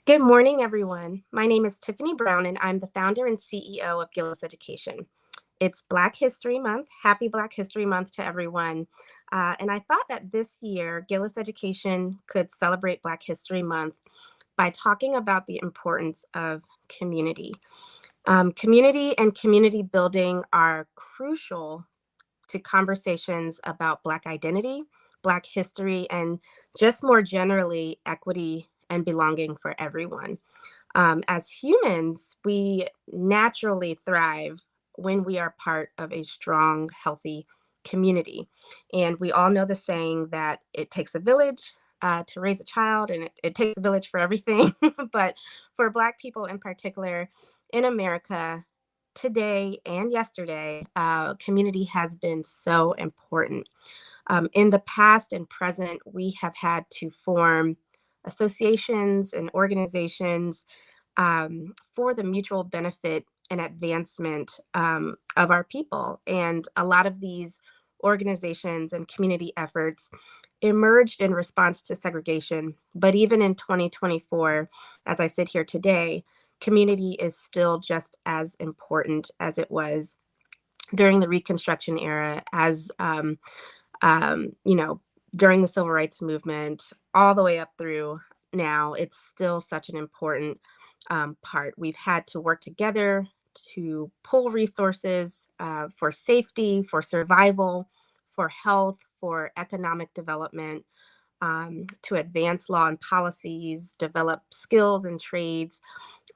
Good morning, everyone. My name is Tiffany Brown, and I'm the founder and CEO of Gillis Education. It's Black History Month. Happy Black History Month to everyone. And I thought that this year, Gillis Education could celebrate Black History Month by talking about the importance of community. Community and community building are crucial to conversations about Black identity, Black history, and just more generally, equity and belonging for everyone. As humans, we naturally thrive when we are part of a strong, healthy community. And we all know the saying that it takes a village to raise a child, and it takes a village for everything. But for Black people in particular in America, today and yesterday, community has been so important. In the past and present, we have had to form associations and organizations for the mutual benefit and advancement of our people. And a lot of these organizations and community efforts emerged in response to segregation. But even in 2024, as I sit here today, community is still just as important as it was during the Reconstruction era, as during the Civil Rights Movement, all the way up through now. It's still such an important part. We've had to work together to pull resources for safety, for survival, for health, for economic development, to advance law and policies, develop skills and trades.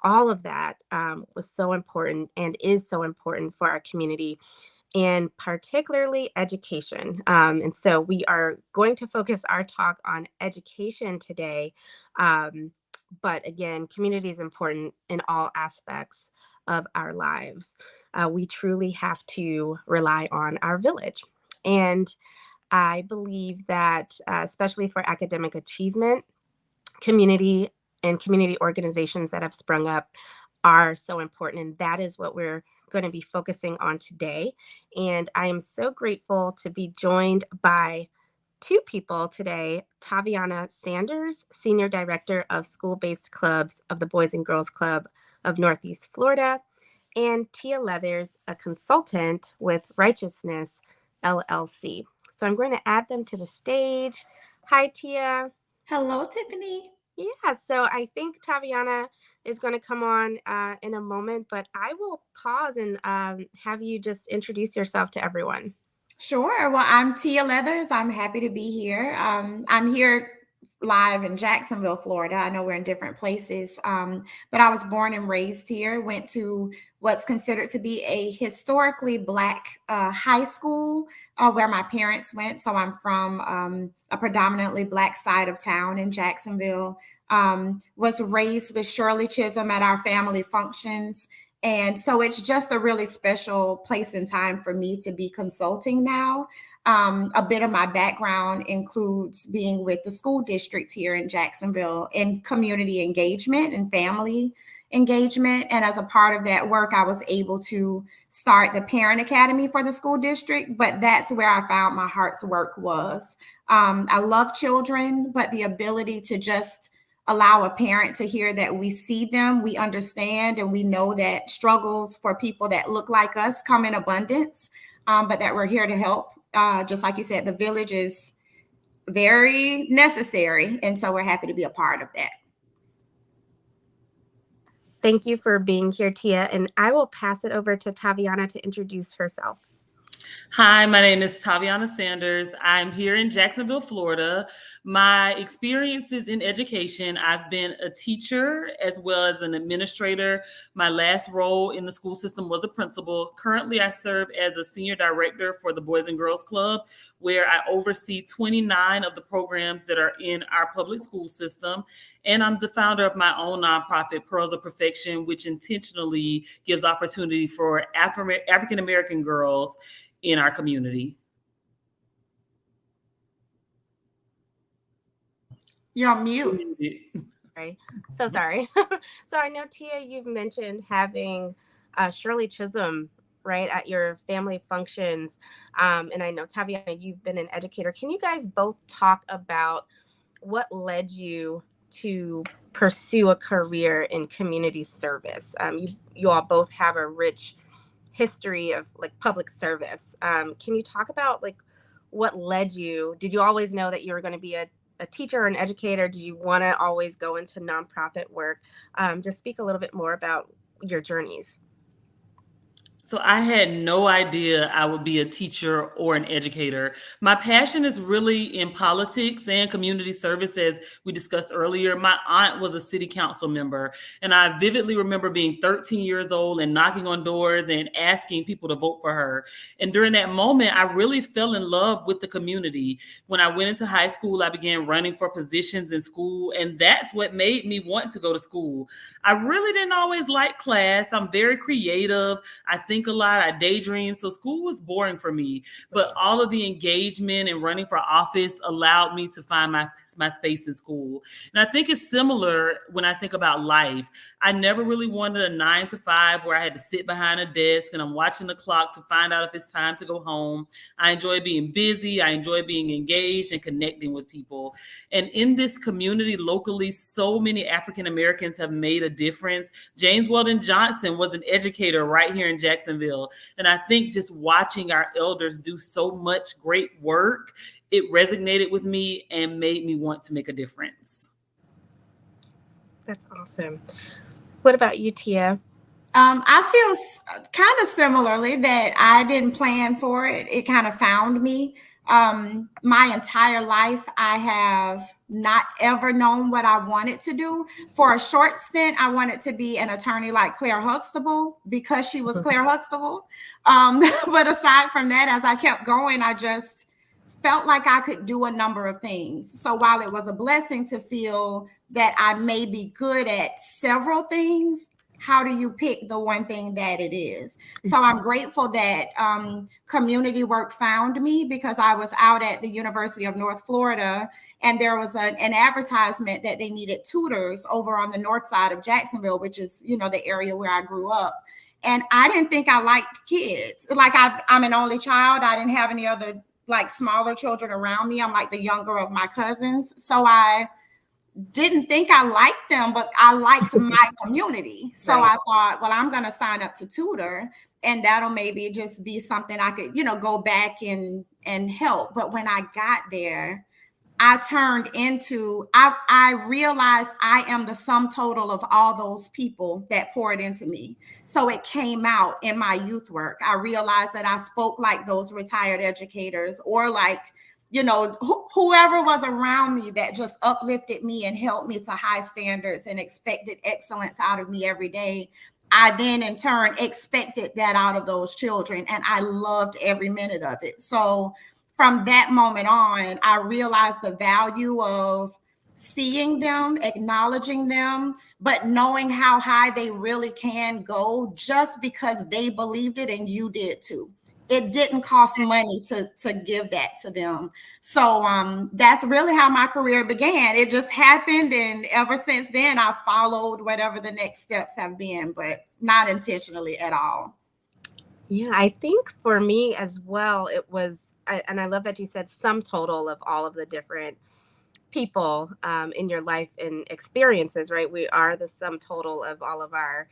All of that was so important and is so important for our community, and particularly education. And so we are going to focus our talk on education today. But again, community is important in all aspects of our lives. We truly have to rely on our village. And I believe that, especially for academic achievement, community and community organizations that have sprung up are so important. And that is what we're going to be focusing on today. And I am so grateful to be joined by two people today: Taviana Sanders, Senior Director of School-Based Clubs of the Boys and Girls Club of Northeast Florida, and Tia Leathers, a consultant with Righteousness LLC. So I'm going to add them to the stage. Hi, Tia. Hello, Tiffany. Yeah, so I think Taviana is going to come on in a moment, but I will pause and have you just introduce yourself to everyone. Sure. Well, I'm Tia Leathers. I'm happy to be here. I'm here live in Jacksonville, Florida. I know we're in different places, but I was born and raised here. Went to what's considered to be a historically Black high school where my parents went. So I'm from a predominantly Black side of town in Jacksonville. Was raised with Shirley Chisholm at our family functions. And so it's just a really special place and time for me to be consulting now. A bit of my background includes being with the school district here in Jacksonville in community engagement and family engagement. And as a part of that work, I was able to start the Parent Academy for the school district, but that's where I found my heart's work was. I love children, but the ability to just allow a parent to hear that we see them, we understand, and we know that struggles for people that look like us come in abundance, but that we're here to help. Just like you said, the village is very necessary, and so we're happy to be a part of that. Thank you for being here, Tia, and I will pass it over to Taviana to introduce herself. Hi, my name is Taviana Sanders. I'm here in Jacksonville, Florida. My experiences in education, I've been a teacher as well as an administrator. My last role in the school system was a principal. Currently, I serve as a senior director for the Boys and Girls Club, where I oversee 29 of the programs that are in our public school system. And I'm the founder of my own nonprofit, Pearls of Perfection, which intentionally gives opportunity for African-American girls in our community. You're on mute. Right. So sorry. So I know, Tia, you've mentioned having Shirley Chisholm, right, at your family functions. And I know, Taviana, you've been an educator. Can you guys both talk about what led you to pursue a career in community service? You all both have a rich history of like public service. Can you talk about like what led you? Did you always know that you were going to be a teacher or an educator? Did you want to always go into nonprofit work? Just speak a little bit more about your journeys. So I had no idea I would be a teacher or an educator. My passion is really in politics and community service, as we discussed earlier. My aunt was a city council member, and I vividly remember being 13 years old and knocking on doors and asking people to vote for her. And during that moment, I really fell in love with the community. When I went into high school, I began running for positions in school, and that's what made me want to go to school. I really didn't always like class. I'm very creative. I think a lot, I daydream. So school was boring for me, but all of the engagement and running for office allowed me to find my space in school. And I think it's similar when I think about life. I never really wanted a 9 to 5 where I had to sit behind a desk and I'm watching the clock to find out if it's time to go home. I enjoy being busy. I enjoy being engaged and connecting with people. And in this community locally, so many African Americans have made a difference. James Weldon Johnson was an educator right here in Jacksonville. And I think just watching our elders do so much great work, it resonated with me and made me want to make a difference. That's awesome. What about you, Tia? I feel kind of similarly that I didn't plan for it. It kind of found me. My entire life, I have not ever known what I wanted to do. For a short stint, I wanted to be an attorney like Claire Huxtable because she was Claire Huxtable. But aside from that, as I kept going, I just felt like I could do a number of things. So while it was a blessing to feel that I may be good at several things, how do you pick the one thing that it is? So I'm grateful that community work found me because I was out at the University of North Florida and there was an advertisement that they needed tutors over on the north side of Jacksonville, which is, you know, the area where I grew up. And I didn't think I liked kids. Like I'm an only child. I didn't have any other like smaller children around me. I'm like the younger of my cousins. So I didn't think I liked them, but I liked my community. So right. I thought, well, I'm going to sign up to tutor and that'll maybe just be something I could, you know, go back and help. But when I got there, I turned into, I realized I am the sum total of all those people that poured into me. So it came out in my youth work. I realized that I spoke like those retired educators or like, you know, whoever was around me that just uplifted me and held me to high standards and expected excellence out of me every day. I then in turn expected that out of those children and I loved every minute of it. So from that moment on, I realized the value of seeing them, acknowledging them, but knowing how high they really can go just because they believed it and you did too. It didn't cost money to give that to them. So that's really how my career began. It just happened. And ever since then, I followed whatever the next steps have been, but not intentionally at all. Yeah, I think for me as well, it was, and I love that you said sum total of all of the different people in your life and experiences, right? We are the sum total of all of our,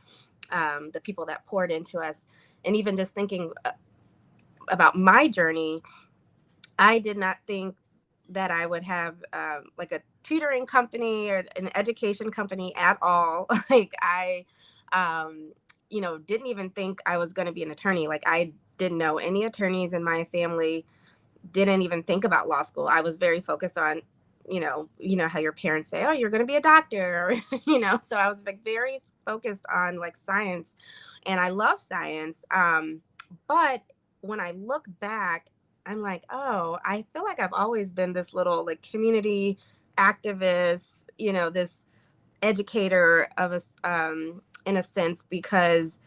the people that poured into us. And even just thinking about my journey, I did not think that I would have like a tutoring company or an education company at all. Like I, you know, didn't even think I was going to be an attorney. Like I didn't know any attorneys in my family, didn't even think about law school. I was very focused on, you know how your parents say, oh, you're going to be a doctor, or, you know, so I was like very focused on like science and I love science. But when I look back, I'm like, oh, I feel like I've always been this little like community activist, you know, this educator of us, in a sense, because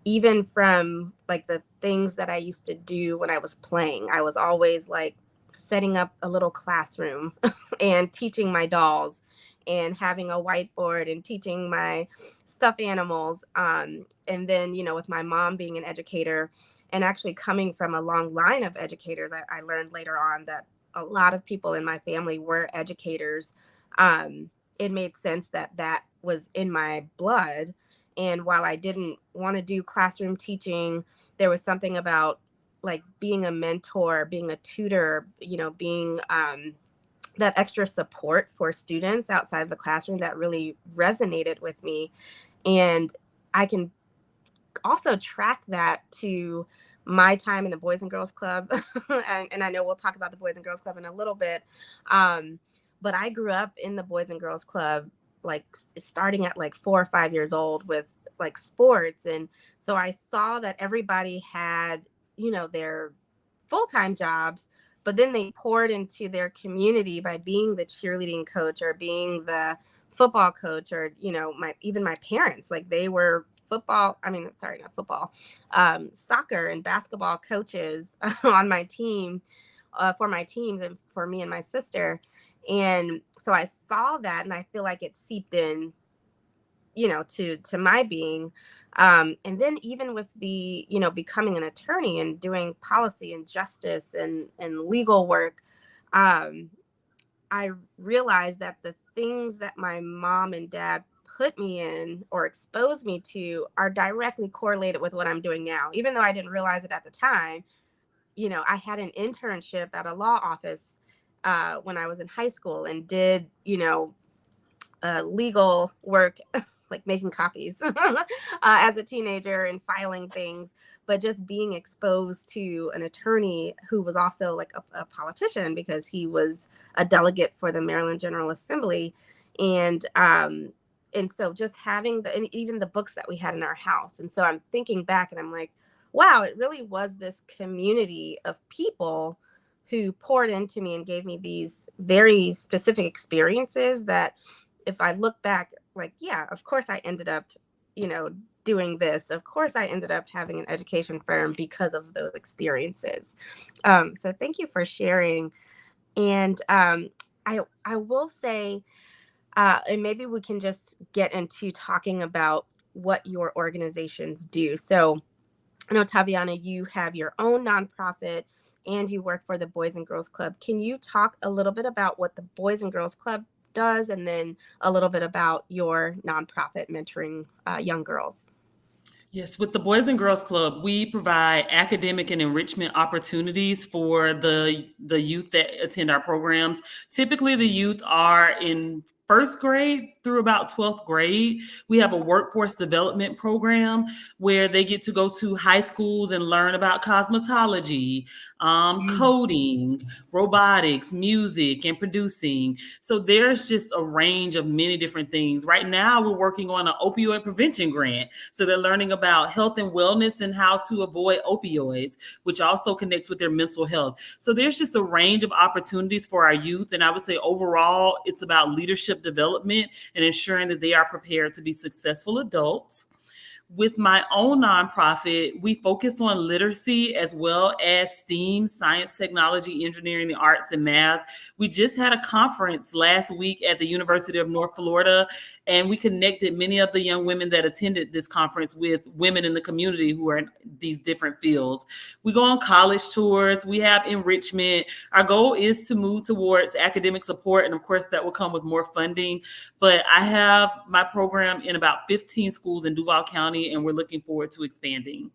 even from like the things that I used to do when I was playing, I was always like setting up a little classroom and teaching my dolls and having a whiteboard and teaching my stuffed animals. And then, you know, with my mom being an educator and actually coming from a long line of educators, I learned later on that a lot of people in my family were educators. it made sense that that was in my blood. And while I didn't want to do classroom teaching, there was something about like being a mentor, being a tutor, being that extra support for students outside of the classroom that really resonated with me. And I can also track that to my time in the Boys and Girls Club. And I know we'll talk about the Boys and Girls Club in a little bit. But I grew up in the Boys and Girls Club, like starting at like 4 or 5 years old with like sports. And so I saw that everybody had, their full-time jobs, but then they poured into their community by being the cheerleading coach or being the football coach, or, even my parents, like they were not football, soccer and basketball coaches on my team, for my teams and for me and my sister. And so I saw that, and I feel like it seeped in, to my being. And then even with the, becoming an attorney and doing policy and justice and legal work, I realized that the things that my mom and dad put me in or exposed me to are directly correlated with what I'm doing now. Even though I didn't realize it at the time, I had an internship at a law office when I was in high school and did, legal work, like making copies as a teenager and filing things, but just being exposed to an attorney who was also like a politician because he was a delegate for the Maryland General Assembly. And so just having and even the books that we had in our house. And so I'm thinking back and I'm like, wow, it really was this community of people who poured into me and gave me these very specific experiences that if I look back, like, yeah, of course I ended up, doing this. Of course I ended up having an education firm because of those experiences. So thank you for sharing. And I will say, and maybe we can just get into talking about what your organizations do. So I know, Taviana, you have your own nonprofit and you work for the Boys and Girls Club. Can you talk a little bit about what the Boys and Girls Club does, and then a little bit about your nonprofit mentoring young girls? Yes, with the Boys and Girls Club, we provide academic and enrichment opportunities for the youth that attend our programs. Typically, the youth are in first grade through about 12th grade. We have a workforce development program where they get to go to high schools and learn about cosmetology, coding, robotics, music, and producing. So there's just a range of many different things. Right now, we're working on an opioid prevention grant. So they're learning about health and wellness and how to avoid opioids, which also connects with their mental health. So there's just a range of opportunities for our youth. And I would say overall, it's about leadership development and ensuring that they are prepared to be successful adults. With my own nonprofit, we focus on literacy as well as STEAM, science, technology, engineering, the arts, and math. We just had a conference last week at the University of North Florida, and we connected many of the young women that attended this conference with women in the community who are in these different fields. We go on college tours. We have enrichment. Our goal is to move towards academic support, and of course, that will come with more funding. But I have my program in about 15 schools in Duval County, and we're looking forward to expanding.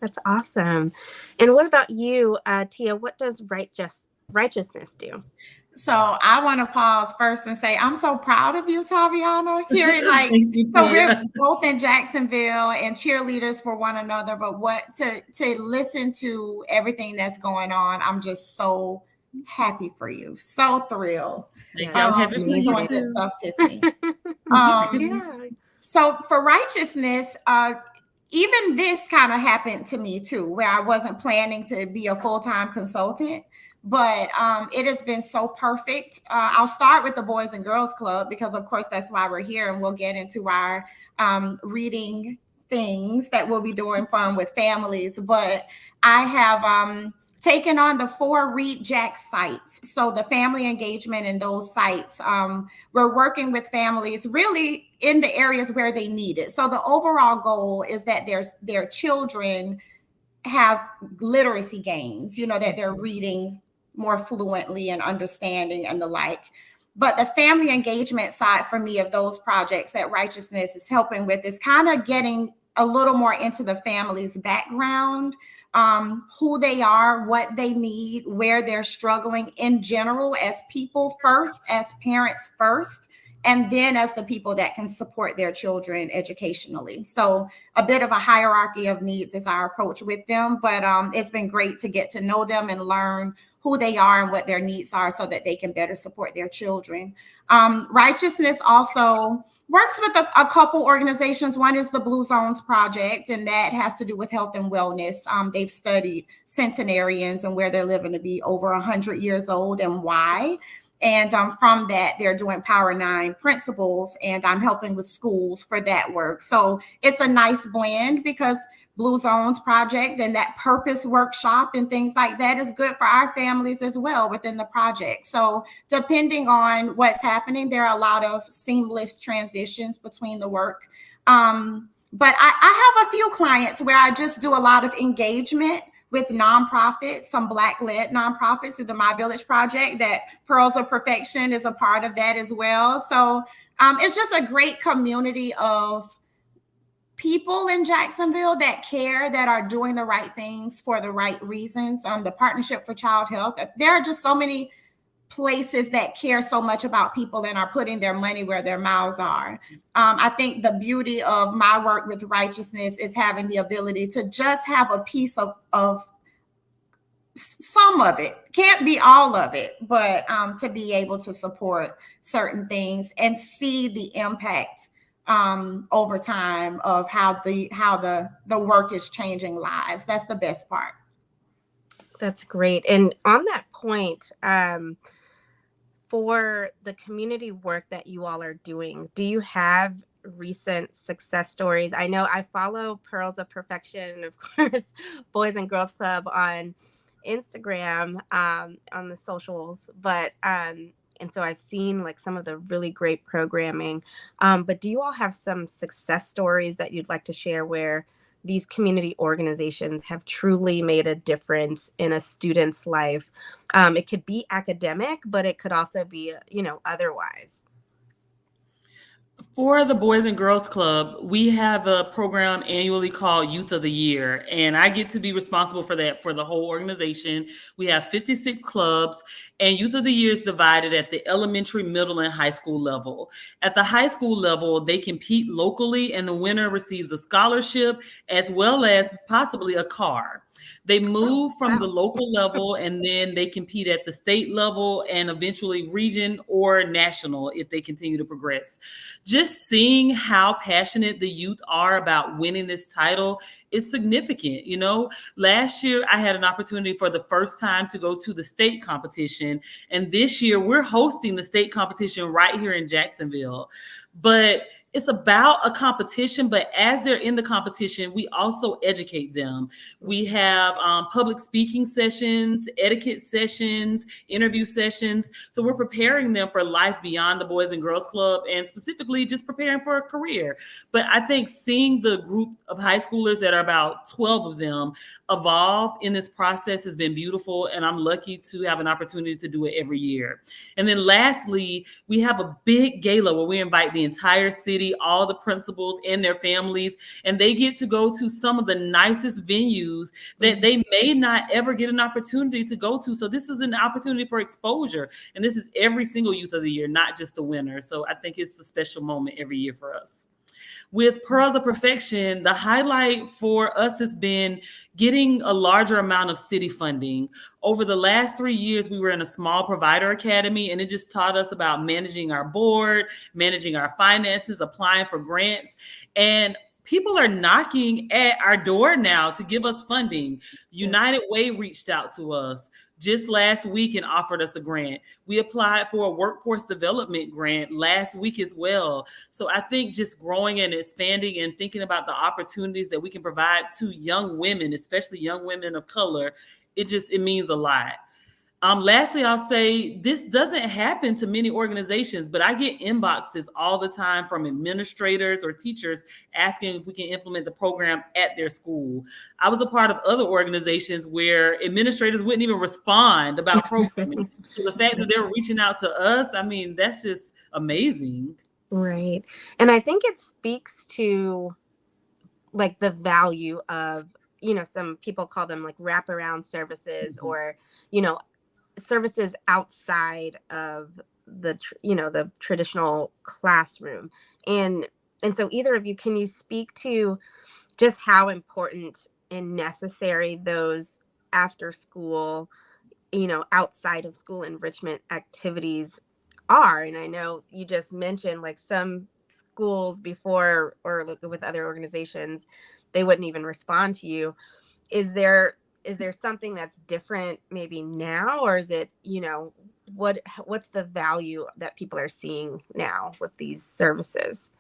That's awesome. And what about you, Tia? What does righteousness do? So I want to pause first and say I'm so proud of you, Taviana. Hearing like so we're both in Jacksonville and cheerleaders for one another, but what to listen to everything that's going on, I'm just so happy for you. So thrilled. Thank you. I'm happy for She's you doing good stuff, Tiffany. Yeah. So for righteousness, even this kind of happened to me too, where I wasn't planning to be a full-time consultant, but it has been so perfect. I'll start with the Boys and Girls Club because of course that's why we're here, and we'll get into our reading things that we'll be doing fun with families. But I have taken on the 4 Read Jack sites. So the family engagement in those sites, we're working with families really in the areas where they need it. So the overall goal is that their children have literacy gains, that they're reading more fluently and understanding and the like. But the family engagement side for me of those projects that Righteousness is helping with is kind of getting a little more into the family's background, who they are, what they need, where they're struggling in general, as people first, as parents first, and then as the people that can support their children educationally. So a bit of a hierarchy of needs is our approach with them, but it's been great to get to know them and learn who they are and what their needs are so that they can better support their children. Righteousness also works with a couple organizations. One is the Blue Zones Project, and that has to do with health and wellness. They've studied centenarians and where they're living to be over 100 years old and why. And from that, they're doing Power 9 principles, and I'm helping with schools for that work. So it's a nice blend, because Blue Zones Project and that purpose workshop and things like that is good for our families as well within the project. So depending on what's happening, there are a lot of seamless transitions between the work. But I have a few clients where I just do a lot of engagement with nonprofits, some Black-led nonprofits through the My Village Project, that Pearls of Perfection is a part of that as well. So it's just a great community of people in Jacksonville that care, that are doing the right things for the right reasons. The Partnership for Child Health. There are just so many places that care so much about people and are putting their money where their mouths are. I think the beauty of my work with Righteousness is having the ability to just have a piece of some of it. Can't be all of it, but to be able to support certain things and see the impact over time of how the work is changing lives. That's the best part. That's great. And on that point, for the community work that you all are doing, do you have recent success stories? I know I follow Pearls of Perfection and, of course, Boys and Girls Club on Instagram, on the socials, but and so I've seen like some of the really great programming. But do you all have some success stories that you'd like to share where these community organizations have truly made a difference in a student's life? It could be academic, but it could also be, otherwise. For the Boys and Girls Club, we have a program annually called Youth of the Year, and I get to be responsible for that for the whole organization. We have 56 clubs, and Youth of the Year is divided at the elementary, middle, and high school level. At the high school level, they compete locally, and the winner receives a scholarship as well as possibly a car. They move from the local level, and then they compete at the state level and eventually region or national if they continue to progress. Just seeing how passionate the youth are about winning this title is significant. Last year I had an opportunity for the first time to go to the state competition, and this year we're hosting the state competition right here in Jacksonville. But it's about a competition, but as they're in the competition, we also educate them. We have public speaking sessions, etiquette sessions, interview sessions. So we're preparing them for life beyond the Boys and Girls Club, and specifically just preparing for a career. But I think seeing the group of high schoolers, that are about 12 of them, evolve in this process has been beautiful, and I'm lucky to have an opportunity to do it every year. And then lastly, we have a big gala where we invite the entire city, all the principals and their families, and they get to go to some of the nicest venues that they may not ever get an opportunity to go to. So this is an opportunity for exposure, and this is every single Youth of the Year, not just the winner. So I think it's a special moment every year for us. With Pearls of Perfection, the highlight for us has been getting a larger amount of city funding. Over the last 3 years, we were in a small provider academy, and it just taught us about managing our board, managing our finances, applying for grants. And people are knocking at our door now to give us funding. United Way reached out to us just last week and offered us a grant. We applied for a workforce development grant last week as well. So I think just growing and expanding and thinking about the opportunities that we can provide to young women, especially young women of color, it means a lot. Lastly, I'll say this doesn't happen to many organizations, but I get inboxes all the time from administrators or teachers asking if we can implement the program at their school. I was a part of other organizations where administrators wouldn't even respond about programming. So the fact that they're reaching out to us, I mean, that's just amazing. Right. And I think it speaks to like the value of, some people call them like wraparound services, or, you know, services outside of the traditional classroom. And so either of you, can you speak to just how important and necessary those after school, outside of school enrichment activities are? And I know you just mentioned like some schools before, or like with other organizations, they wouldn't even respond to you. Is there something that's different maybe now, or is it, what's the value that people are seeing now with these services?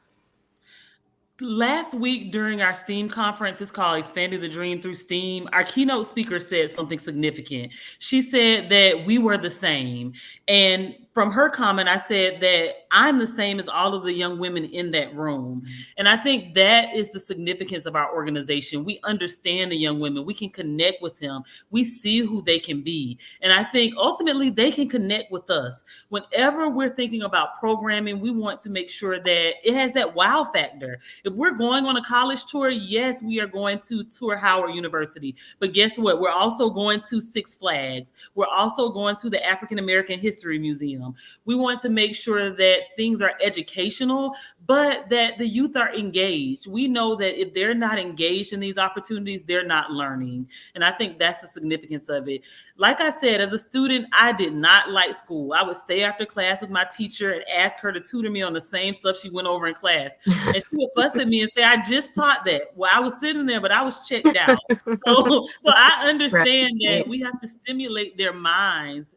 Last week during our STEAM conference, it's called Expanding the Dream Through STEAM, our keynote speaker said something significant. She said that we were the same. And from her comment, I said that I'm the same as all of the young women in that room. And I think that is the significance of our organization. We understand the young women. We can connect with them. We see who they can be. And I think ultimately they can connect with us. Whenever we're thinking about programming, we want to make sure that it has that wow factor. If we're going on a college tour, yes, we are going to tour Howard University. But guess what? We're also going to Six Flags. We're also going to the African American History Museum. We want to make sure that things are educational, but that the youth are engaged. We know that if they're not engaged in these opportunities, they're not learning. And I think that's the significance of it. Like I said, as a student, I did not like school. I would stay after class with my teacher and ask her to tutor me on the same stuff she went over in class. And she would fuss at me and say, I just taught that. Well, I was sitting there, but I was checked out. So I understand that Right. we have to stimulate their minds,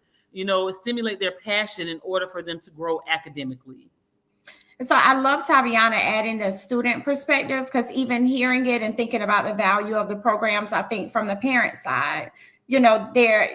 stimulate their passion in order for them to grow academically. So I love Taviana adding the student perspective, because even hearing it and thinking about the value of the programs, I think from the parent side, there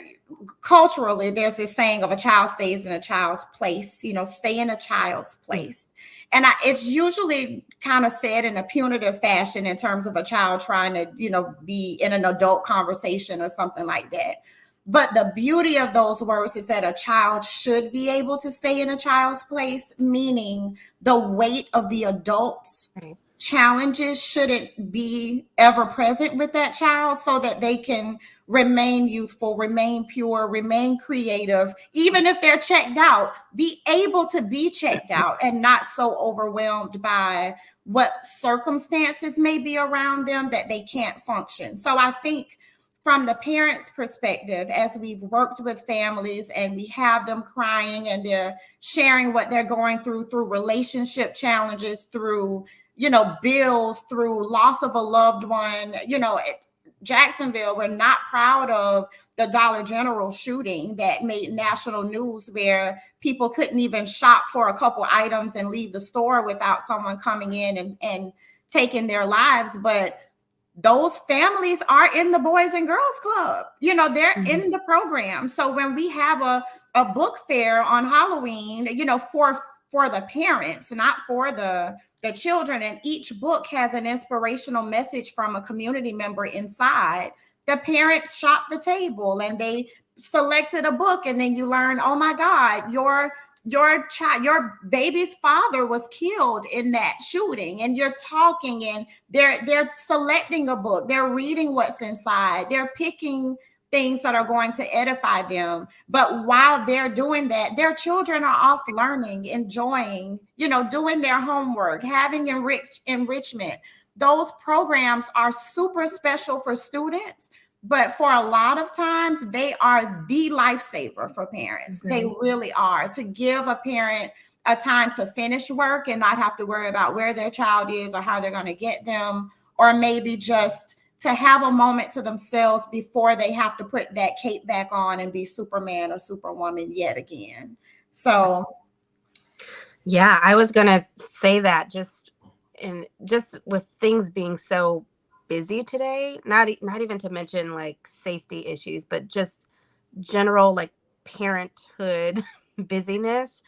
culturally, there's this saying of a child stays in a child's place, stay in a child's place. And it's usually kind of said in a punitive fashion in terms of a child trying to, be in an adult conversation or something like that. But the beauty of those words is that a child should be able to stay in a child's place, meaning the weight of the adult's challenges shouldn't be ever present with that child, so that they can remain youthful, remain pure, remain creative. Even if they're checked out, be able to be checked out and not so overwhelmed by what circumstances may be around them that they can't function. So I think from the parents' perspective, as we've worked with families and we have them crying and they're sharing what they're going through relationship challenges, through, bills, through loss of a loved one, Jacksonville, we're not proud of the Dollar General shooting that made national news, where people couldn't even shop for a couple items and leave the store without someone coming in and taking their lives. But those families are in the Boys and Girls Club. They're in the program. So when we have a book fair on Halloween, for the parents, not for the children, and each book has an inspirational message from a community member inside, the parents shop the table and they selected a book, and then you learn, oh my God, your baby's father was killed in that shooting, and you're talking, and they're selecting a book, they're reading what's inside, they're picking things that are going to edify them. But while they're doing that, their children are off learning, enjoying, doing their homework, having enrichment. Those programs are super special for students, but for a lot of times they are the lifesaver for parents. They really are. To give a parent a time to finish work and not have to worry about where their child is or how they're going to get them, or maybe just to have a moment to themselves before they have to put that cape back on and be Superman or Superwoman yet again. So, yeah, I was going to say that just with things being so busy today, not even to mention like safety issues, but just general like parenthood busyness,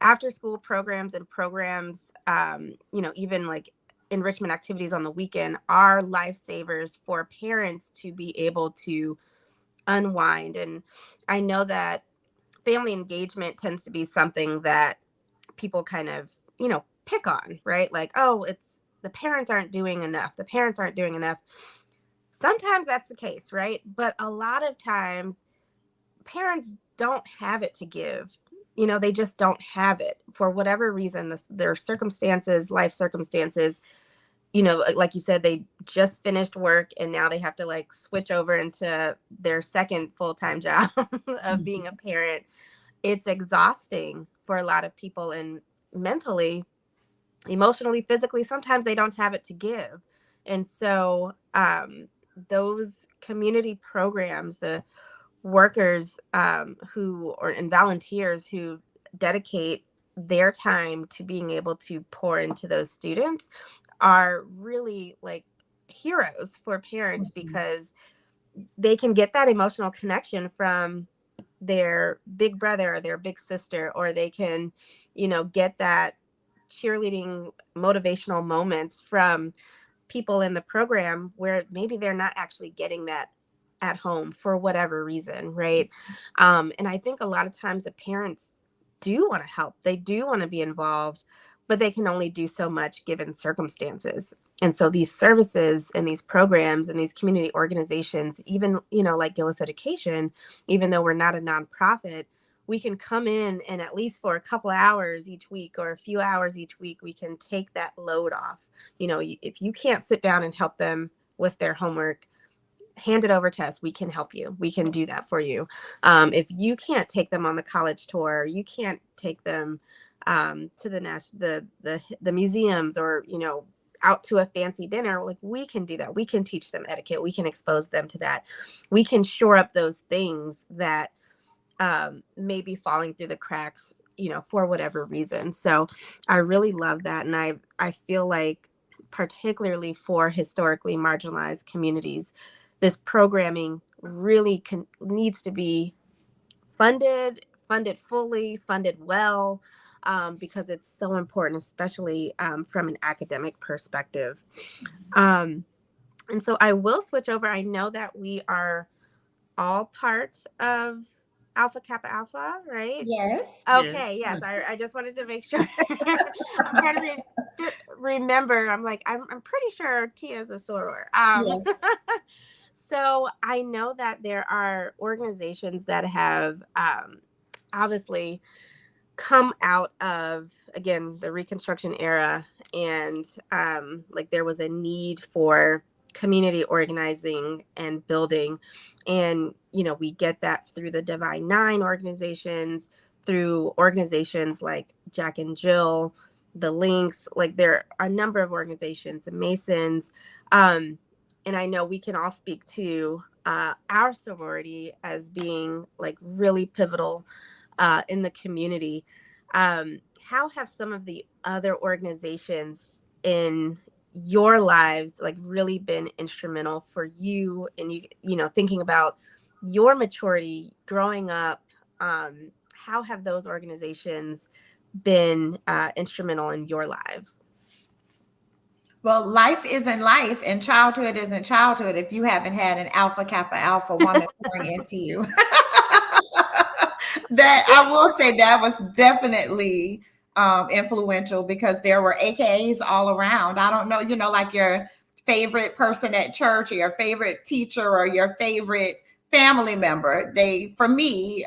after school programs and programs, even like enrichment activities on the weekend are lifesavers for parents to be able to unwind. And I know that family engagement tends to be something that people kind of, pick on, right? Like, oh, it's the parents aren't doing enough. The parents aren't doing enough. Sometimes that's the case, right? But a lot of times parents don't have it to give. They just don't have it for whatever reason, their circumstances, life circumstances, like you said, they just finished work and now they have to like switch over into their second full-time job of being a parent. It's exhausting for a lot of people, and mentally, emotionally, physically, sometimes they don't have it to give. And so those community programs, the workers and volunteers who dedicate their time to being able to pour into those students are really like heroes for parents, because they can get that emotional connection from their big brother or their big sister, or they can, get that cheerleading motivational moments from people in the program where maybe they're not actually getting that at home for whatever reason, right? And I think a lot of times the parents do want to help, they do want to be involved, but they can only do so much given circumstances. And so these services and these programs and these community organizations, even, like Gillis Education, even though we're not a nonprofit, we can come in and at least for a couple hours each week or a few hours each week, we can take that load off. If you can't sit down and help them with their homework, hand it over to us. We can help you. We can do that for you. If you can't take them on the college tour, you can't take them to the museums, or out to a fancy dinner, like we can do that. We can teach them etiquette. We can expose them to that. We can shore up those things that may be falling through the cracks, for whatever reason. So I really love that. And I feel like, particularly for historically marginalized communities, this programming really needs to be funded fully, funded well, because it's so important, especially from an academic perspective. And so I will switch over. I know that we are all part of Alpha Kappa Alpha, right? Yes. Okay, yes. I just wanted to make sure. I'm trying to remember. I'm like, I'm pretty sure Tia is a soror. Yes. So I know that there are organizations that have obviously come out of, again, the Reconstruction era, and like there was a need for community organizing and building. And, we get that through the Divine Nine organizations, through organizations like Jack and Jill, the Links, like there are a number of organizations, the Masons. And I know we can all speak to our sorority as being like really pivotal in the community. How have some of the other organizations in your lives like really been instrumental for you, and thinking about your maturity growing up? How have those organizations been instrumental in your lives? Well, life isn't life and childhood isn't childhood if you haven't had an Alpha Kappa Alpha woman pouring into you. That I will say that was definitely influential, because there were AKAs all around. I don't know, like your favorite person at church, or your favorite teacher, or your favorite family member. They, for me,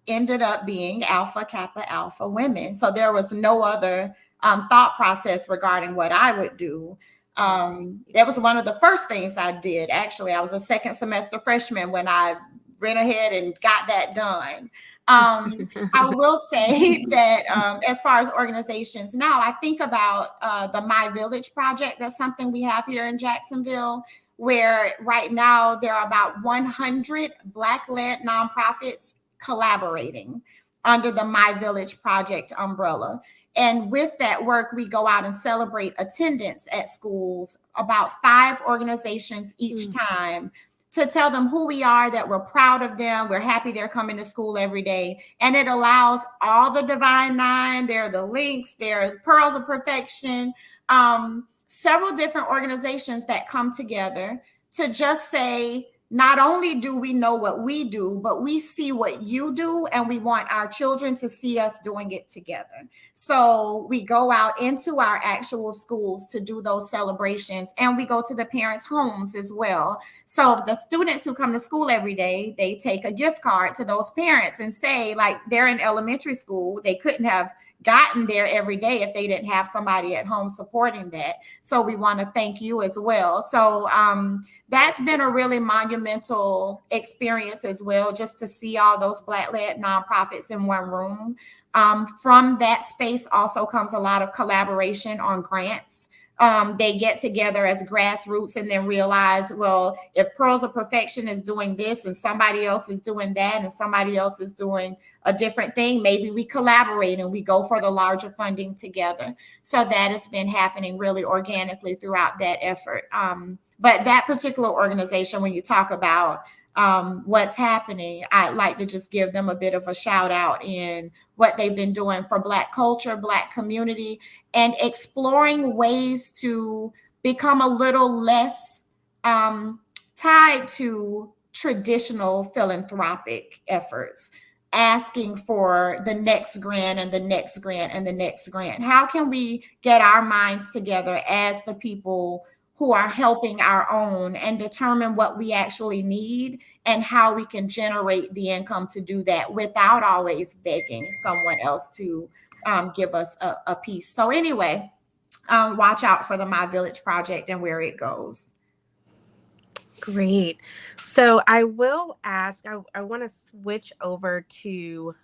ended up being Alpha Kappa Alpha women. So there was no other thought process regarding what I would do. That was one of the first things I did. Actually, I was a second semester freshman when I went ahead and got that done. I will say that as far as organizations now, I think about the My Village project. That's something we have here in Jacksonville, where right now there are about 100 Black-led nonprofits collaborating under the My Village project umbrella. And with that work, we go out and celebrate attendance at schools, about 5 organizations each time, to tell them who we are, that we're proud of them. We're happy they're coming to school every day. And it allows all the Divine Nine, there are the links, there are Pearls of Perfection, several different organizations that come together to just say, not only do we know what we do, but we see what you do, and we want our children to see us doing it together. So we go out into our actual schools to do those celebrations, and we go to the parents' homes as well. So the students who come to school every day, they take a gift card to those parents and say, like, they're in elementary school, they couldn't have gotten there every day if they didn't have somebody at home supporting that. So we want to thank you as well. So that's been a really monumental experience as well, just to see all those Black-led nonprofits in one room. From that space also comes a lot of collaboration on grants. They get together as grassroots and then realize, well, if Pearls of Perfection is doing this and somebody else is doing that and somebody else is doing a different thing, maybe we collaborate and we go for the larger funding together. So that has been happening really organically throughout that effort. But that particular organization, when you talk about what's happening, I'd like to just give them a bit of a shout out in what they've been doing for Black culture, Black community, and exploring ways to become a little less tied to traditional philanthropic efforts, asking for the next grant and the next grant and the next grant. How can we get our minds together as the people who are helping our own and determine what we actually need and how we can generate the income to do that without always begging someone else to give us a piece? So anyway, watch out for the My Village Project and where it goes. Great. So I will ask, I want to switch over to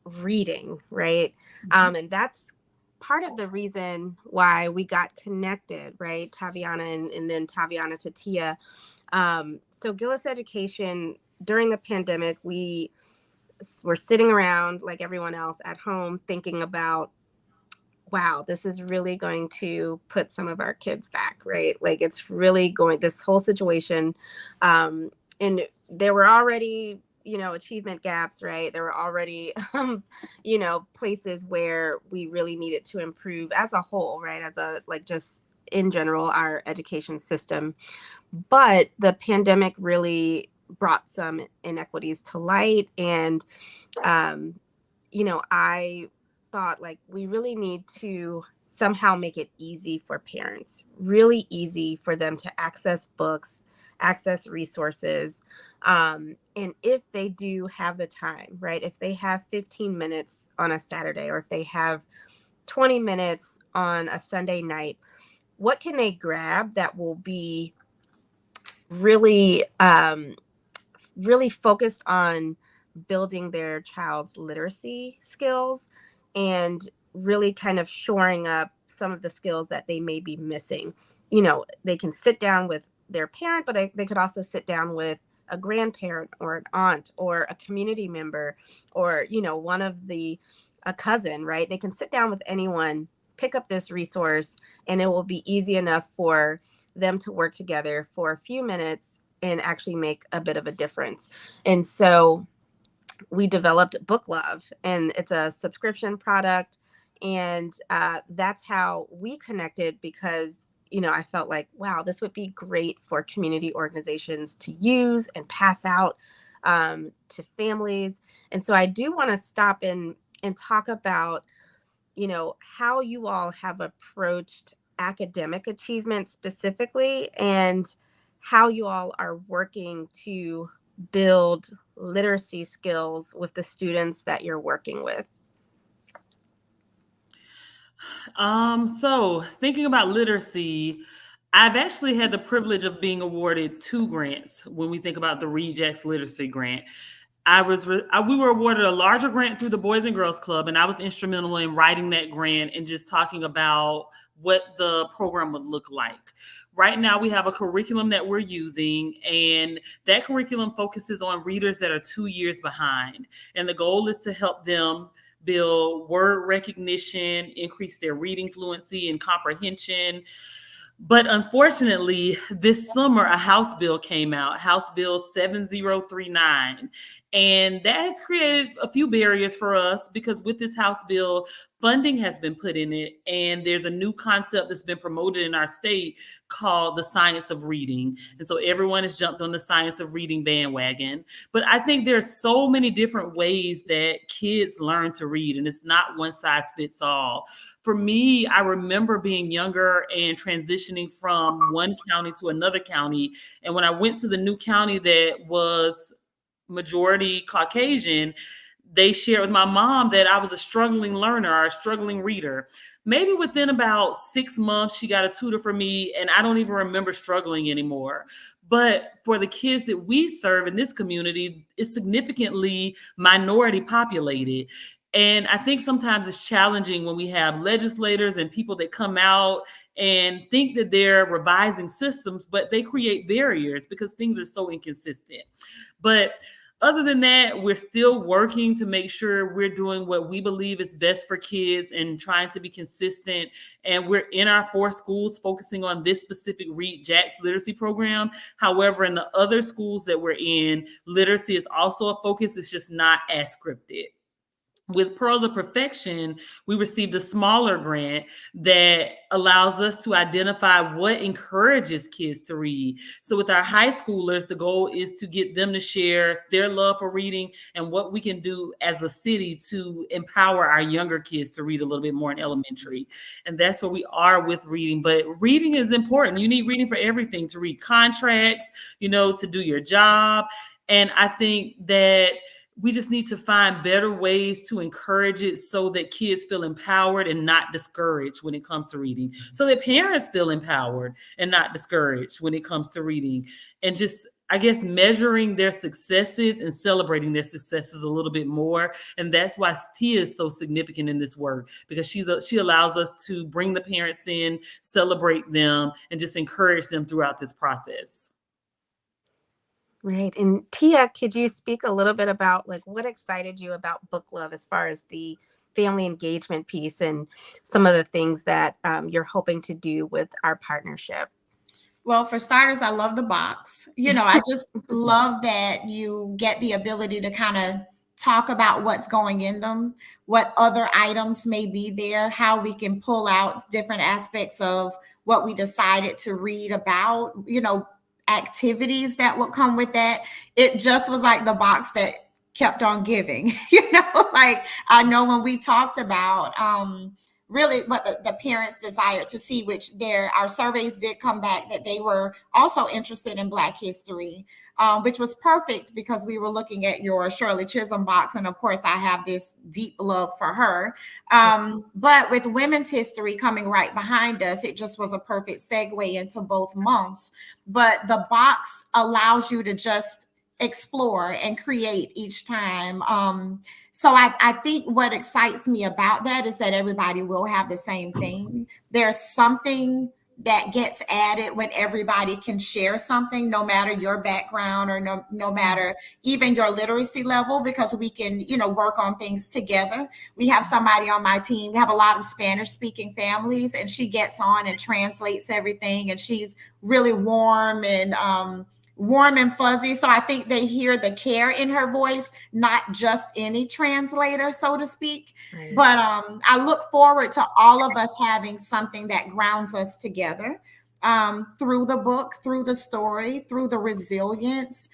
reading, right? And that's part of the reason why we got connected, right? Taviana and then Taviana to Tia. So Gillis Education, during the pandemic, we were sitting around like everyone else at home thinking about, wow, this is really going to put some of our kids back, right? Like it's really going, this whole situation. And there were already, achievement gaps, right? There were already, places where we really needed to improve as a whole, right? Just in general, our education system. But the pandemic really brought some inequities to light. And, I thought like we really need to somehow make it easy for parents, really easy for them to access books, access resources. And if they do have the time, right? If they have 15 minutes on a Saturday, or if they have 20 minutes on a Sunday night, what can they grab that will be really, really focused on building their child's literacy skills and really kind of shoring up some of the skills that they may be missing? They can sit down with their parent, but they could also sit down with a grandparent or an aunt or a community member or, a cousin, right? They can sit down with anyone, pick up this resource, and it will be easy enough for them to work together for a few minutes and actually make a bit of a difference. And so we developed Book Love, and it's a subscription product. And that's how we connected, because, I felt like, wow, this would be great for community organizations to use and pass out to families. And so I do want to stop and talk about, how you all have approached academic achievement specifically, and how you all are working to build literacy skills with the students that you're working with. So thinking about literacy, I've actually had the privilege of being awarded 2 grants when we think about the Rejects Literacy Grant. We were awarded a larger grant through the Boys and Girls Club, and I was instrumental in writing that grant and just talking about what the program would look like. Right now, we have a curriculum that we're using, and that curriculum focuses on readers that are 2 years behind. And the goal is to help them build word recognition, increase their reading fluency and comprehension, But unfortunately, this summer, a House bill came out, House Bill 7039. And that has created a few barriers for us because with this House bill, funding has been put in it. And there's a new concept that's been promoted in our state called the science of reading. And so everyone has jumped on the science of reading bandwagon. But I think there's so many different ways that kids learn to read, and it's not one size fits all. For me, I remember being younger and transitioning from one county to another county. And when I went to the new county that was majority Caucasian, they shared with my mom that I was a struggling learner or a struggling reader. Maybe within about 6 months, she got a tutor for me, and I don't even remember struggling anymore. But for the kids that we serve in this community, it's significantly minority populated. And I think sometimes it's challenging when we have legislators and people that come out and think that they're revising systems, but they create barriers because things are so inconsistent. But other than that, we're still working to make sure we're doing what we believe is best for kids and trying to be consistent. And we're in our 4 schools focusing on this specific Read Jacks literacy program. However, in the other schools that we're in, literacy is also a focus. It's just not as scripted. With Pearls of Perfection, we received a smaller grant that allows us to identify what encourages kids to read. So with our high schoolers, the goal is to get them to share their love for reading and what we can do as a city to empower our younger kids to read a little bit more in elementary. And that's where we are with reading. But reading is important. You need reading for everything, to read contracts, to do your job. And I think that we just need to find better ways to encourage it so that kids feel empowered and not discouraged when it comes to reading, so that parents feel empowered and not discouraged when it comes to reading. And just, I guess, measuring their successes and celebrating their successes a little bit more. And that's why Tia is so significant in this work, because she allows us to bring the parents in, celebrate them, and just encourage them throughout this process. Right. And Tia, could you speak a little bit about what excited you about Book Love as far as the family engagement piece and some of the things that you're hoping to do with our partnership? Well, for starters, I love the box. I just love that you get the ability to kind of talk about what's going in them, what other items may be there, how we can pull out different aspects of what we decided to read about, activities that would come with that. It just was like the box that kept on giving. Like I know when we talked about really what the parents desired to see, which our surveys did come back that they were also interested in Black history, which was perfect because we were looking at your Shirley Chisholm box. And of course, I have this deep love for her. But with women's history coming right behind us, it just was a perfect segue into both months. But the box allows you to just explore and create each time. So I think what excites me about that is that everybody will have the same thing. There's something that gets added when everybody can share something, no matter your background or no matter even your literacy level, because we can, work on things together. We have somebody on my team. We have a lot of Spanish speaking families, and she gets on and translates everything. And she's really warm and fuzzy. So I think they hear the care in her voice, not just any translator, so to speak. Right. But I look forward to all of us having something that grounds us together through the book, through the story, through the resilience.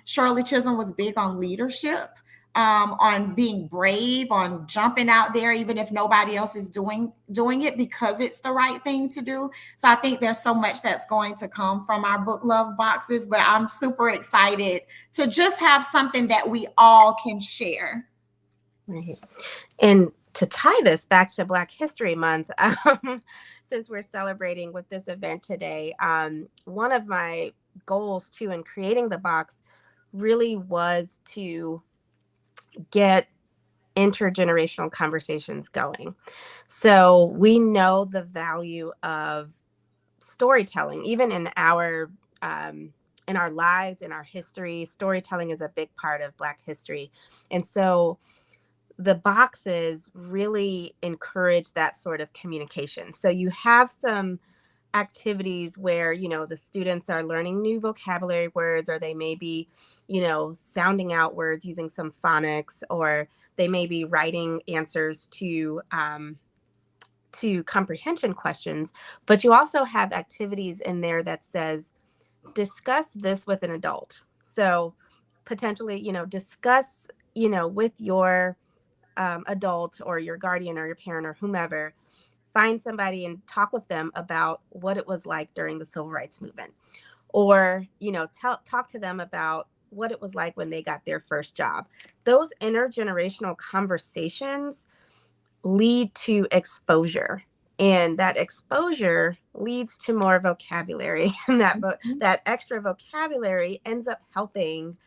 Shirley Chisholm was big on leadership, on being brave, on jumping out there, even if nobody else is doing it, because it's the right thing to do. So I think there's so much that's going to come from our Book Love boxes, but I'm super excited to just have something that we all can share. Right. And to tie this back to Black History Month, since we're celebrating with this event today, one of my goals too in creating the box really was to get intergenerational conversations going. So we know the value of storytelling, even in our lives, in our history. Storytelling is a big part of Black history. And so the boxes really encourage that sort of communication. So you have some activities where, the students are learning new vocabulary words, or they may be, sounding out words using some phonics, or they may be writing answers to comprehension questions. But you also have activities in there that says, discuss this with an adult. So potentially, discuss, with your adult or your guardian or your parent or whomever, find somebody and talk with them about what it was like during the civil rights movement, or talk to them about what it was like when they got their first job. Those intergenerational conversations lead to exposure, and that exposure leads to more vocabulary and that extra vocabulary ends up helping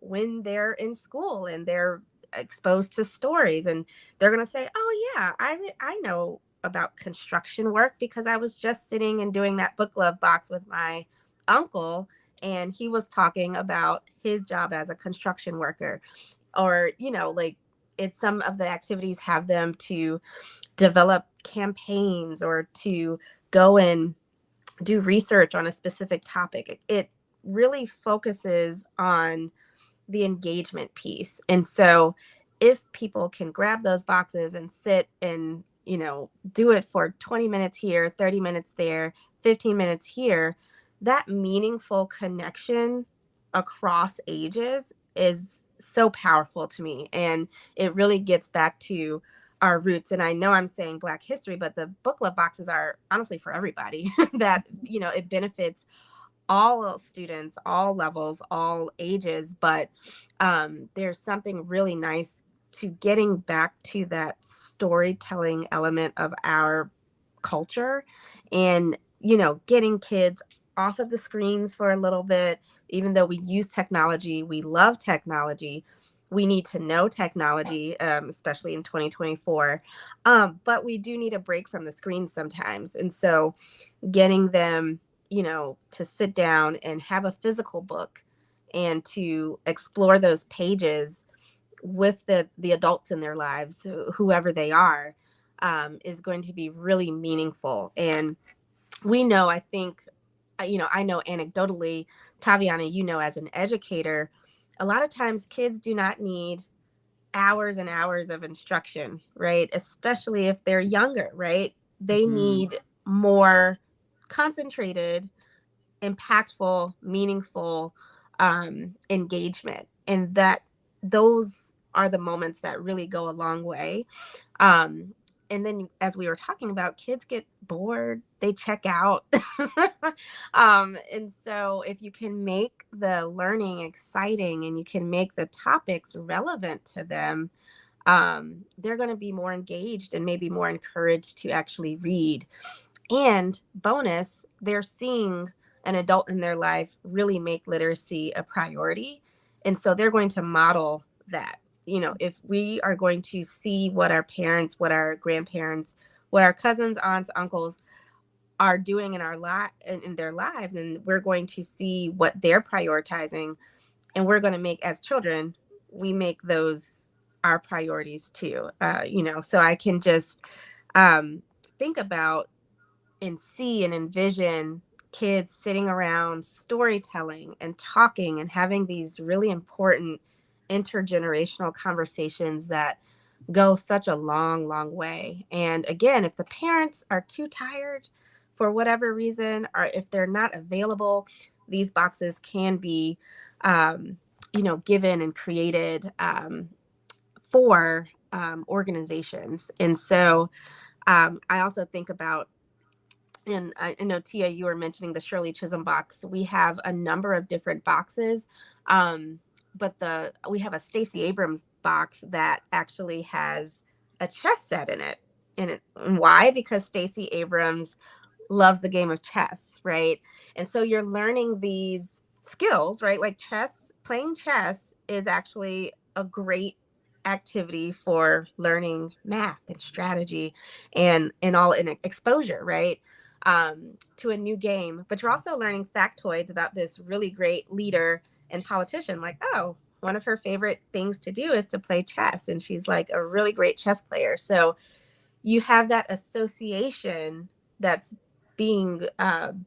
when they're in school and they're exposed to stories, and they're going to say, oh yeah, I know about construction work because I was just sitting and doing that book club box with my uncle, and he was talking about his job as a construction worker. Or like, it's some of the activities have them to develop campaigns or to go and do research on a specific topic. It really focuses on the engagement piece. And so if people can grab those boxes and sit and, do it for 20 minutes here, 30 minutes there, 15 minutes here, that meaningful connection across ages is so powerful to me. And it really gets back to our roots. And I know I'm saying Black history, but the book club boxes are honestly for everybody that, it benefits all students, all levels, all ages. But there's something really nice to getting back to that storytelling element of our culture, and, getting kids off of the screens for a little bit. Even though we use technology, we love technology. We need to know technology, especially in 2024. But we do need a break from the screen sometimes. And so getting them, to sit down and have a physical book and to explore those pages with the adults in their lives, whoever they are, is going to be really meaningful. And we know, I think, I know anecdotally, Taviana, as an educator, a lot of times kids do not need hours and hours of instruction, right? Especially if they're younger, right? They need more concentrated, impactful, meaningful engagement. And that those are the moments that really go a long way. And then, as we were talking about, kids get bored, they check out. And so if you can make the learning exciting and you can make the topics relevant to them, they're going to be more engaged and maybe more encouraged to actually read. And bonus, they're seeing an adult in their life really make literacy a priority. And so they're going to model that. If we are going to see what our parents, what our grandparents, what our cousins, aunts, uncles are doing in in their lives, and we're going to see what they're prioritizing, and we're going to make, as children, we make those our priorities too. So I can just think about and see and envision kids sitting around storytelling and talking and having these really important intergenerational conversations that go such a long, long way. And again, if the parents are too tired for whatever reason, or if they're not available, these boxes can be, given and created for organizations. And so I also think about, and I know, Tia, you were mentioning the Shirley Chisholm box. We have a number of different boxes, but we have a Stacey Abrams box that actually has a chess set in it. And why? Because Stacey Abrams loves the game of chess, right? And so you're learning these skills, right? Like playing chess is actually a great activity for learning math and strategy and all in exposure, right? To a new game. But you're also learning factoids about this really great leader and politician. Like, oh, one of her favorite things to do is to play chess, and she's like a really great chess player. So you have that association that's being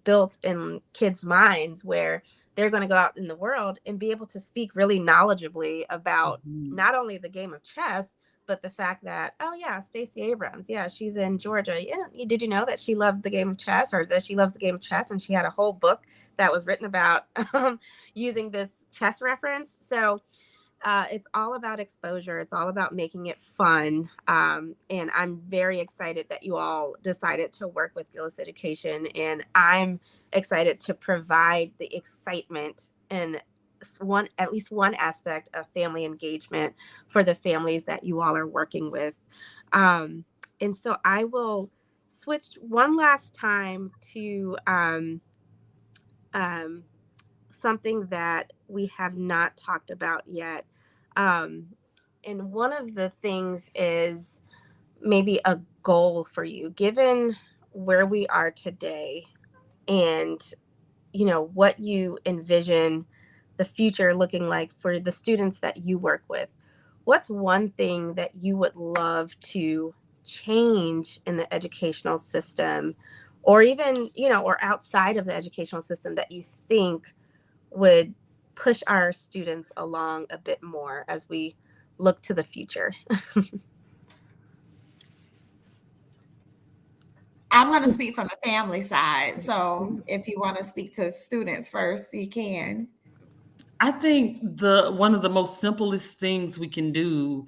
built in kids' minds where they're going to go out in the world and be able to speak really knowledgeably about not only the game of chess, but the fact that, oh yeah, Stacey Abrams, yeah, she's in Georgia. Yeah, did you know that she loved the game of chess, or that she loves the game of chess, and she had a whole book that was written about using this chess reference? So it's all about exposure. It's all about making it fun. And I'm very excited that you all decided to work with Gillis Education. And I'm excited to provide the excitement and at least one aspect of family engagement for the families that you all are working with. And so I will switch one last time to something that we have not talked about yet. And one of the things is maybe a goal for you, given where we are today and, what you envision the future looking like for the students that you work with. What's one thing that you would love to change in the educational system, or even, or outside of the educational system, that you think would push our students along a bit more as we look to the future? I'm going to speak from the family side. So if you want to speak to students first, you can. I think one of the most simplest things we can do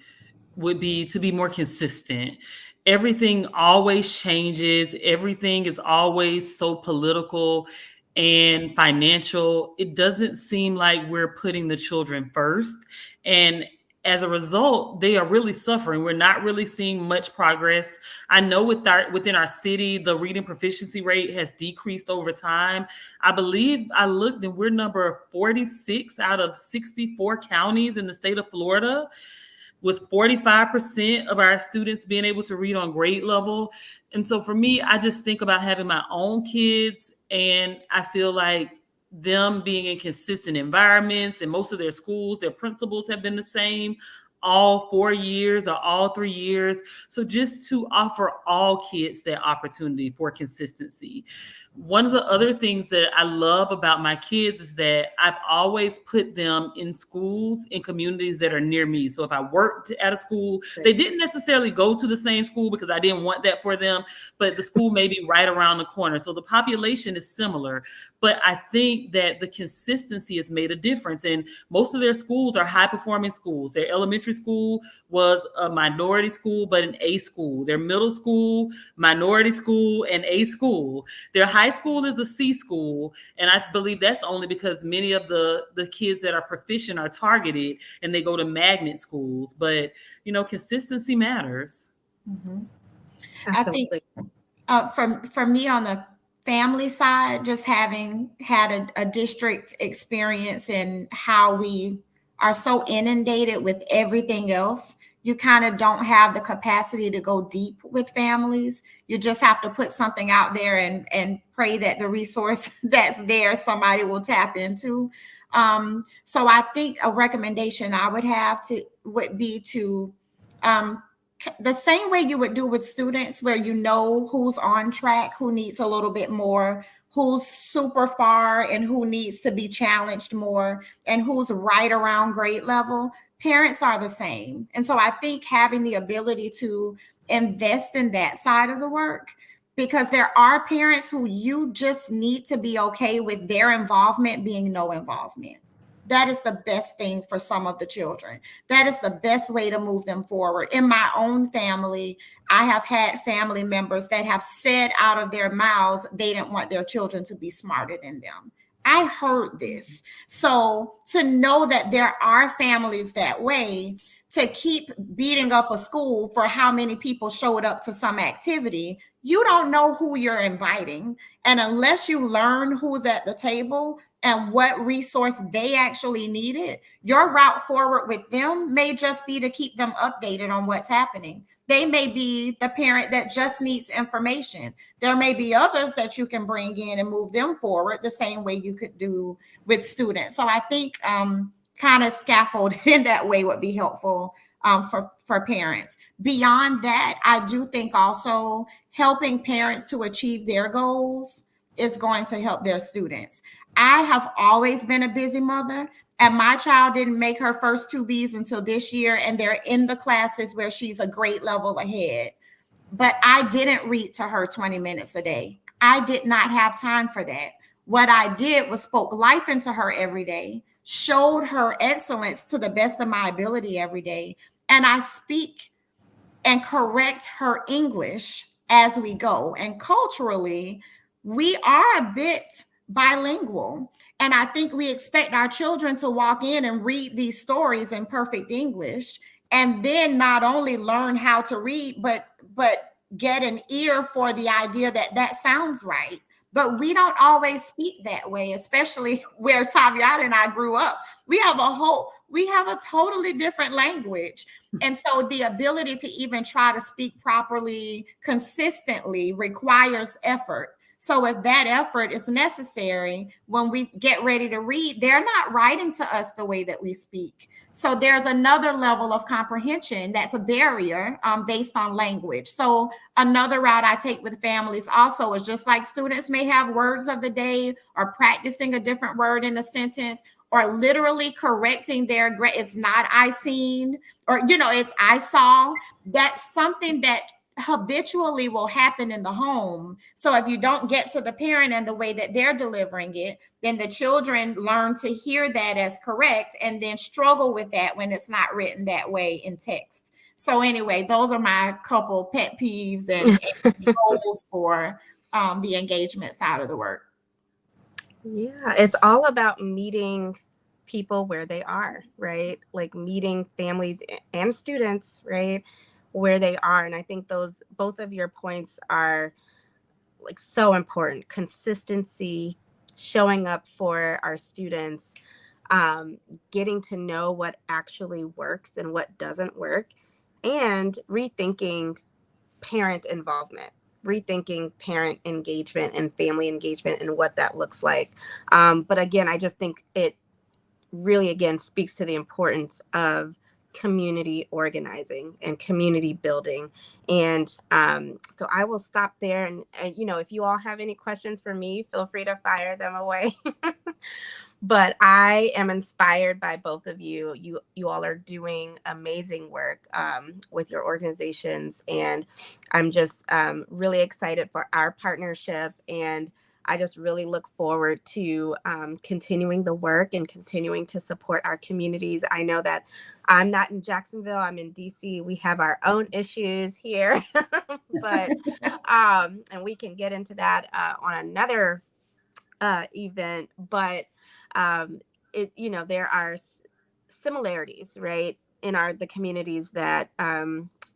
would be to be more consistent. Everything always changes. Everything is always so political and financial. It doesn't seem like we're putting the children first. And as a result, they are really suffering. We're not really seeing much progress. I know within our city, the reading proficiency rate has decreased over time. I believe I looked and we're number 46 out of 64 counties in the state of Florida, with 45% of our students being able to read on grade level. And so for me, I just think about having my own kids, and I feel like them being in consistent environments, and most of their schools, their principals have been the same all 4 years or all 3 years. So just to offer all kids that opportunity for consistency. One of the other things that I love about my kids is that I've always put them in schools in communities that are near me. So if I worked at a school, they didn't necessarily go to the same school because I didn't want that for them, but the school may be right around the corner. So the population is similar, but I think that the consistency has made a difference. And most of their schools are high performing schools. Their elementary school was a minority school, but an A school. Their middle school, minority school, and A school. Their high school is a C school. And I believe that's only because many of the kids that are proficient are targeted and they go to magnet schools. But, consistency matters. Mm-hmm. Absolutely. I think for me on the family side, just having had a district experience in how we are so inundated with everything else, you kind of don't have the capacity to go deep with families. You just have to put something out there and pray that the resource that's there, somebody will tap into. So I think a recommendation I would have would be to, the same way you would do with students, where you know who's on track, who needs a little bit more, who's super far and who needs to be challenged more, and who's right around grade level. Parents are the same. And so I think having the ability to invest in that side of the work, because there are parents who you just need to be okay with their involvement being no involvement. That is the best thing for some of the children. That is the best way to move them forward. In my own family, I have had family members that have said out of their mouths they didn't want their children to be smarter than them. I heard this. So to know that there are families that way, to keep beating up a school for how many people showed up to some activity, you don't know who you're inviting. And unless you learn who's at the table and what resource they actually needed, your route forward with them may just be to keep them updated on what's happening. They may be the parent that just needs information. There may be others that you can bring in and move them forward the same way you could do with students. So I think kind of scaffolded in that way would be helpful for parents. Beyond that, I do think also helping parents to achieve their goals is going to help their students. I have always been a busy mother, and my child didn't make her first two Bs until this year, and they're in the classes where she's a grade level ahead. But I didn't read to her 20 minutes a day. I did not have time for that. What I did was spoke life into her every day, showed her excellence to the best of my ability every day. And I speak and correct her English as we go. And culturally, we are a bit bilingual. And I think we expect our children to walk in and read these stories in perfect English and then not only learn how to read, but get an ear for the idea that that sounds right. But we don't always speak that way, especially where Taviana and I grew up. We have a totally different language. And so the ability to even try to speak properly consistently requires effort. So if that effort is necessary, when we get ready to read, they're not writing to us the way that we speak. So there's another level of comprehension that's a barrier based on language. So another route I take with families also is just like students may have words of the day or practicing a different word in a sentence or literally correcting their it's not I seen or, it's I saw. That's something that habitually will happen in the home. So if you don't get to the parent and the way that they're delivering it, then the children learn to hear that as correct and then struggle with that when it's not written that way in text. So anyway, those are my couple pet peeves and goals for the engagement side of the work. Yeah, it's all about meeting people where they are, right? Like meeting families and students, right, where they are. And I think both of your points are like so important. Consistency, showing up for our students, getting to know what actually works and what doesn't work, and rethinking parent involvement, rethinking parent engagement and family engagement and what that looks like. But again, I just think it really, again, speaks to the importance of community organizing and community building. And so I will stop there. And, if you all have any questions for me, feel free to fire them away. But I am inspired by both of you. You all are doing amazing work with your organizations. And I'm just really excited for our partnership. And I just really look forward to continuing the work and continuing to support our communities. I know that I'm not in Jacksonville, I'm in DC. We have our own issues here, but and we can get into that on another event. But there are similarities, right, in the communities that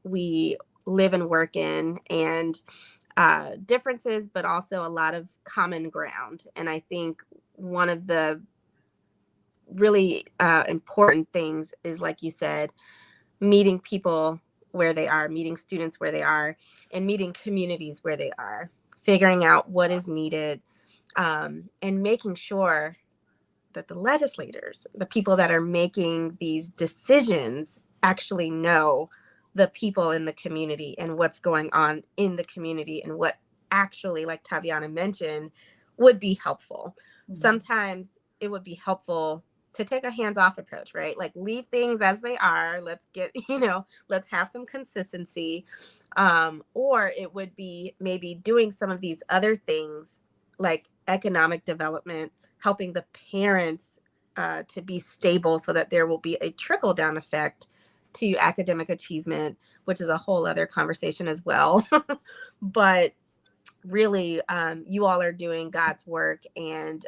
we live and work in, and differences, but also a lot of common ground. And I think one of the really important things is, like you said, meeting people where they are, meeting students where they are, and meeting communities where they are, figuring out what is needed, and making sure that the legislators, the people that are making these decisions, actually know the people in the community and what's going on in the community and what actually, like Taviana mentioned, would be helpful. Mm-hmm. Sometimes it would be helpful to take a hands-off approach, right? Like leave things as they are. Let's let's have some consistency. Or it would be maybe doing some of these other things like economic development, helping the parents to be stable so that there will be a trickle-down effect to academic achievement, which is a whole other conversation as well. But really, you all are doing God's work, and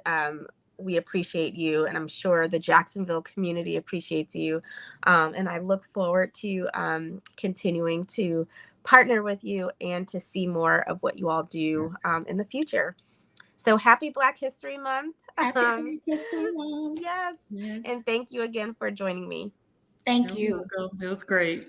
we appreciate you, and I'm sure the Jacksonville community appreciates you. And I look forward to continuing to partner with you and to see more of what you all do in the future. So happy Black History Month. Happy Black History Month. Yes. And thank you again for joining me. Thank you. It was great.